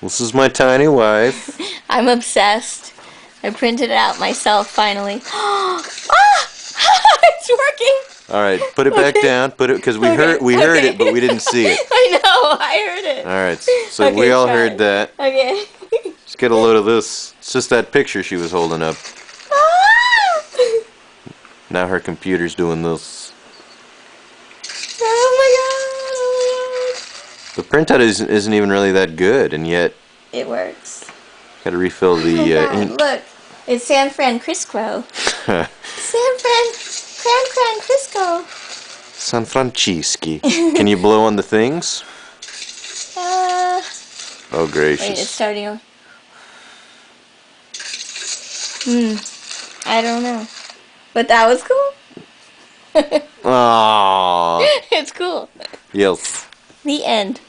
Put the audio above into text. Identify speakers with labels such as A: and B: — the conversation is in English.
A: This is my tiny wife.
B: I'm obsessed. I printed it out myself finally. Ah! It's working.
A: All right, put it back down. Put it because we heard
B: okay.
A: it, but we didn't see it.
B: I know, I heard it.
A: All right, so
B: Okay,
A: we all
B: try
A: heard
B: it.
A: that.
B: Okay.
A: Let's get a load of this. It's just that picture she was holding up.
B: Ah!
A: Now her computer's doing this.
B: Oh my god! Oh
A: The printout isn't even really that good, and yet
B: my god! It works.
A: got to refill the
B: Oh my god,
A: ink.
B: look, it's San Francisco. San Francisco.
A: San Francisco. Can you blow on the things? Oh
B: Wait, it's
A: gracious!
B: starting. I don't know, but that was cool.
A: Aww.
B: It's cool.
A: Yes.
B: The end.